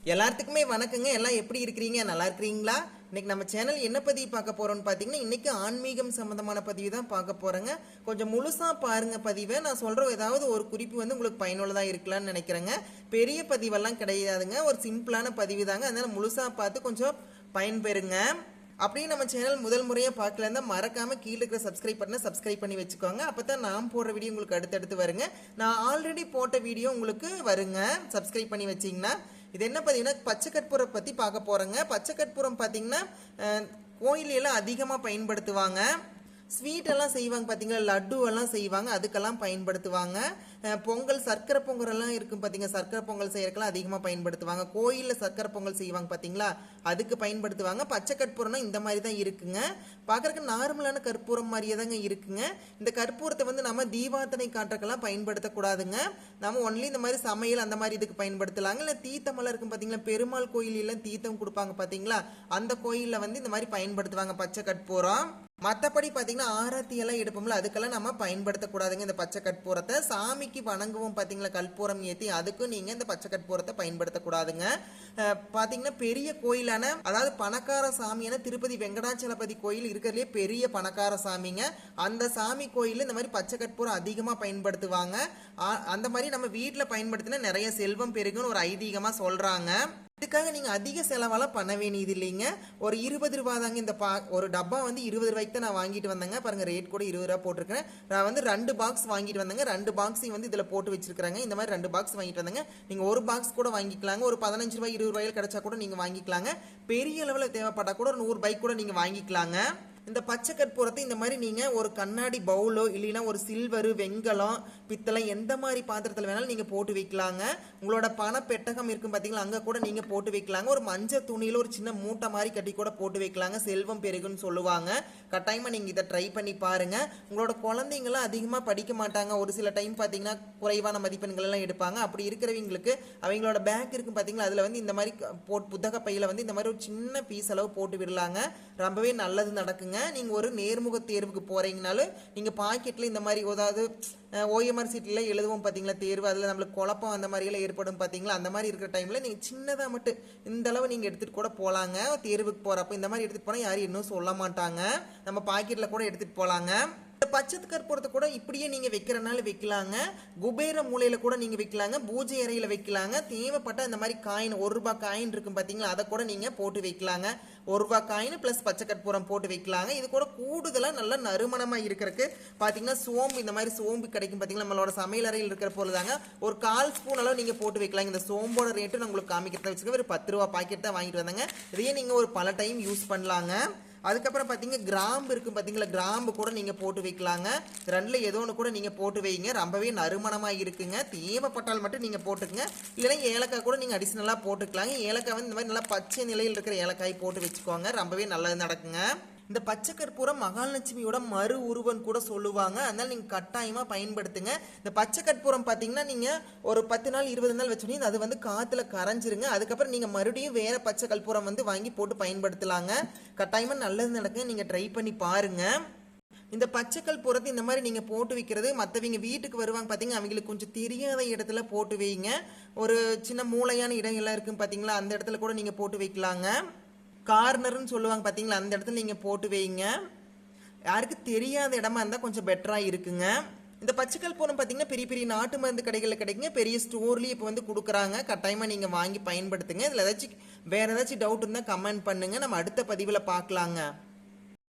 எல்லாத்துக்குமே வணக்கங்க. எல்லாம் எப்படி இருக்கிறீங்க? நல்லா இருக்கிறீங்களா? இன்னைக்கு நம்ம சேனல் என்ன பதிவு பார்க்க போறோம்னு பார்த்தீங்கன்னா, இன்னைக்கு ஆன்மீகம் சம்பந்தமான பதிவு தான் பார்க்க போறேங்க. கொஞ்சம் முழுசா பாருங்க பதிவை. நான் சொல்ற ஏதாவது ஒரு குறிப்பு வந்து உங்களுக்கு பயனுள்ளதா இருக்கலாம்னு நினைக்கிறேங்க. பெரிய பதிவெல்லாம் கிடையாதுங்க. ஒரு சிம்பிளான பதிவு தாங்க. அதனால முழுசா பார்த்து கொஞ்சம் பயன்பெறுங்க. அப்படியே நம்ம சேனல் முதல் முறையாக பார்க்கலன்னா மறக்காம கீழே இருக்கிற சப்ஸ்கிரைப் பண்ண சப்ஸ்கிரைப் பண்ணி வச்சுக்கோங்க. அப்போ தான் நான் போடுற வீடியோ உங்களுக்கு அடுத்தடுத்து வருங்க. நான் ஆல்ரெடி போட்ட வீடியோ உங்களுக்கு வருங்க சப்ஸ்கிரைப் பண்ணி வச்சிங்கன்னா. இது என்ன பார்த்தீங்கன்னா பச்சை கற்பூரம் பற்றி பார்க்க போகிறேங்க. பச்சை கற்பூரம் பார்த்தீங்கன்னா கோயிலெல்லாம் அதிகமாக பயன்படுத்துவாங்க. ஸ்வீட் எல்லாம் செய்வாங்க பார்த்தீங்களா, லட்டு எல்லாம் செய்வாங்க, அதுக்கெல்லாம் பயன்படுத்துவாங்க. பொங்கல் சர்க்கரை பொங்கல் எல்லாம் இருக்கும் பார்த்தீங்க, சர்க்கரை பொங்கல் செய்யறதுக்கெல்லாம் அதிகமாக பயன்படுத்துவாங்க. கோயிலில் சர்க்கரை பொங்கல் செய்வாங்க பார்த்தீங்களா, அதுக்கு பயன்படுத்துவாங்க. பச்சை கற்பூரம்னா இந்த மாதிரி தான் இருக்குங்க. பார்க்குறக்கு நார்மலான கற்பூரம் மாதிரியே தாங்க இருக்குங்க. இந்த கற்பூரத்தை வந்து நம்ம தீபார்த்தனை காட்டுறக்கெல்லாம் பயன்படுத்தக்கூடாதுங்க. நம்ம ஒன்லி இந்த மாதிரி சமையல் அந்த மாதிரி இதுக்கு பயன்படுத்தலாங்க. இல்லை தீர்த்தமெல்லாம் இருக்கும் பார்த்தீங்களா, பெருமாள் கோயிலெல்லாம் தீர்த்தம் கொடுப்பாங்க பார்த்தீங்களா, அந்த கோயிலில் வந்து இந்த மாதிரி பயன்படுத்துவாங்க பச்சை கற்பூரம். மற்றபடி பார்த்தீங்கன்னா ஆரத்தி எல்லாம் எடுப்போம்ல, அதுக்கெல்லாம் நம்ம பயன்படுத்தக்கூடாதுங்க இந்த பச்சை கற்பூரத்தை. சாமிக்கு வணங்குவோம் பார்த்தீங்களா, கற்பூரம் ஏற்றி, அதுக்கும் நீங்கள் இந்த பச்சை கற்பூரத்தை பயன்படுத்தக்கூடாதுங்க. பார்த்தீங்கன்னா பெரிய கோயிலான, அதாவது பணக்கார சாமியான திருப்பதி வெங்கடாச்சலபதி கோயில் இருக்கிறதுலே பெரிய பணக்கார சாமிங்க. அந்த சாமி கோயில் இந்த மாதிரி பச்சை கற்பூரம் அதிகமாக பயன்படுத்துவாங்க. அந்த மாதிரி நம்ம வீட்டில் பயன்படுத்தினா நிறைய செல்வம் பெருகுன்னு ஒரு ஐதீகமாக சொல்கிறாங்க. இதுக்காக நீங்கள் அதிக செலவெல்லாம் பண்ண வேண்டியது இல்லைங்க. ஒரு 20 ரூபா தாங்க இந்த ஒரு டப்பா வந்து 20 ரூபாய்க்கு தான் நான் வாங்கிட்டு வந்தேங்க. பாருங்கள், ரேட் கூட 20 ரூபா போட்டிருக்கேன். நான் வந்து 2 பாக்ஸ் வாங்கிட்டு வந்தேங்க. 2 பாக்ஸையும் வந்து இதில் போட்டு வச்சிருக்காங்க. இந்த மாதிரி 2 பாக்ஸ் வாங்கிட்டு வந்தேங்க. நீங்கள் ஒரு பாக்ஸ் கூட வாங்கிக்கலாங்க. ஒரு 15 ரூபாய் 20 ரூபாயில் கிடைச்சா கூட நீங்கள் வாங்கிக்கலாங்க. பெரிய அளவில் தேவைப்பட்டால் கூட ஒரு 100 ரூபாய்க்கு கூட நீங்கள் வாங்கிக்கலாங்க. இந்த பச்சை கற்பூரத்தை இந்த மாதிரி நீங்கள் ஒரு கண்ணாடி பவுலோ இல்லைன்னா ஒரு சில்வரு, வெங்கலம், பித்தளை எந்த மாதிரி பாத்திரத்தில் வேணாலும் நீங்கள் போட்டு வைக்கலாங்க. உங்களோட பண பெட்டகம் இருக்கும் பார்த்தீங்களா, அங்கே கூட நீங்கள் போட்டு வைக்கலாங்க. ஒரு மஞ்சள் துணியில் ஒரு சின்ன மூட்டை மாதிரி கட்டி கூட போட்டு வைக்கலாங்க. செல்வம் பெருகுன்னு சொல்லுவாங்க. கட்டாயமாக நீங்கள் இதை ட்ரை பண்ணி பாருங்கள். உங்களோட குழந்தைங்களாம் அதிகமாக படிக்க மாட்டாங்க. ஒரு சில டைம் பார்த்தீங்கன்னா குறைவான மதிப்பெண்கள் எல்லாம் எடுப்பாங்க. அப்படி இருக்கிறவங்களுக்கு அவங்களோட பேக் இருக்கும் பார்த்தீங்களா, அதில் வந்து இந்த மாதிரி புத்தக பையில் வந்து இந்த மாதிரி ஒரு சின்ன பீஸ் அளவு போட்டு விடலாங்க. ரொம்பவே நல்லது நடக்குங்க. நீங்கள் ஒரு நேர்முக தேர்வுக்கு போகிறீங்கனாலும் நீங்கள் பாக்கெட்டில் இந்த மாதிரி ஏதாவது ஓஎம்ஆர் சீட்டில் எழுதுவோம் பார்த்தீங்களா தேர்வு, அதில் நம்மளுக்கு குழப்பம் அந்த மாதிரியெல்லாம் ஏற்படும் பார்த்தீங்களா, அந்த மாதிரி இருக்கிற டைமில் நீங்கள் சின்னதாக மட்டும் இந்த அளவு நீங்கள் எடுத்துகிட்டு கூட போகலாங்க. தேர்வுக்கு போகிறப்ப இந்த மாதிரி எடுத்துகிட்டு போனால் யாரும் இன்னும் சொல்ல மாட்டாங்க. நம்ம பாக்கெட்டில் கூட எடுத்துகிட்டு போகலாங்க. பச்சை கற்பூரத்தை கூட இப்படியே நீங்கள் வைக்கிறனால வைக்கலாங்க. குபேர மூலையில் கூட நீங்கள் வைக்கலாங்க. பூஜை அறையில் வைக்கலாங்க. தேவைப்பட்ட இந்த மாதிரி காயின், 1 ரூபாய் காயின் இருக்கும் பார்த்தீங்களா, அதை கூட நீங்கள் போட்டு வைக்கலாங்க. 1 ரூபாய் காயின் ப்ளஸ் பச்சை கற்பூரம் போட்டு வைக்கலாங்க. இது கூட கூடுதலாக நல்ல நறுமணமாக இருக்கிறதுக்கு பார்த்தீங்கன்னா சோம்பு, இந்த மாதிரி சோம்பு கிடைக்கும் பார்த்தீங்களா, நம்மளோட சமையல் அறையில் இருக்கிற பொருள் தாங்க. ஒரு 1/4 ஸ்பூன் அளவு நீங்கள் போட்டு வைக்கலாங்க. இந்த சோம்போட ரேட்டு நான் உங்களுக்கு காமிக்கிறத வச்சுக்க, ஒரு 10 ரூபா பாக்கெட் தான் வாங்கிட்டு வந்தாங்க. இதையே நீங்கள் ஒரு பல டைம் யூஸ் பண்ணலாங்க. அதுக்கப்புறம் பார்த்தீங்கன்னா கிராம்பு இருக்கும் பார்த்தீங்களா, கிராம்பு கூட நீங்கள் போட்டு வைக்கலாங்க. 2ல் ஏதோ ஒன்று கூட நீங்கள் போட்டு வைங்க. ரொம்பவே நறுமணமாக இருக்குங்க. தேவைப்பட்டால் மட்டும் நீங்கள் போட்டுக்கங்க. இல்லைன்னா ஏலக்காய் கூட நீங்கள் அடிஷ்னலாக போட்டுக்கலாங்க. ஏலக்காய் வந்து இந்த மாதிரி நல்லா பச்சை நிலையில் இருக்கிற ஏலக்காய் போட்டு வச்சுக்கோங்க. ரொம்பவே நல்லது நடக்குங்க. இந்த பச்சை கற்பூரம் மகாலட்சுமியோட மறு உருவன் கூட சொல்லுவாங்க. அதனால நீங்கள் கட்டாயமாக பயன்படுத்துங்க. இந்த பச்சை கற்பூரம் பார்த்தீங்கன்னா நீங்கள் ஒரு 10 நாள் 20 நாள் வச்சுட்டீங்க, அது வந்து காற்றுல கரைஞ்சிருங்க. அதுக்கப்புறம் நீங்கள் மறுபடியும் வேற பச்சை கற்பூரம் வந்து வாங்கி போட்டு பயன்படுத்தலாங்க. கட்டாயமாக நல்லது நடக்குங்க. நீங்கள் ட்ரை பண்ணி பாருங்க. இந்த பச்சை கற்பூரத்தை இந்த மாதிரி நீங்கள் போட்டு வைக்கிறது, மற்றவங்க வீட்டுக்கு வருவாங்க பார்த்தீங்கன்னா அவங்களுக்கு கொஞ்சம் தெரியாத இடத்துல போட்டு வைங்க. ஒரு சின்ன மூளையான இடங்கள்லாம் இருக்கும் பார்த்தீங்களா, அந்த இடத்துல கூட நீங்கள் போட்டு வைக்கலாங்க. கார்னர்னு சொல்லுவாங்க பார்த்தீங்களா, அந்த இடத்துல நீங்கள் போட்டு வைங்க. யாருக்கு தெரியாத இடமா இருந்தால் கொஞ்சம் பெட்டராக இருக்குங்க. இந்த பச்சை கற்பூரம் பார்த்தீங்கன்னா பெரிய பெரிய நாட்டு மருந்து கடைகளில் கிடைக்குங்க. பெரிய ஸ்டோர்லேயும் இப்போ வந்து கொடுக்குறாங்க. கட்டாயமாக நீங்கள் வாங்கி பயன்படுத்துங்க. இதில் ஏதாச்சும் வேறு ஏதாச்சும் டவுட் இருந்தால் கமெண்ட் பண்ணுங்கள். நம்ம அடுத்த பதிவில் பார்க்கலாங்க.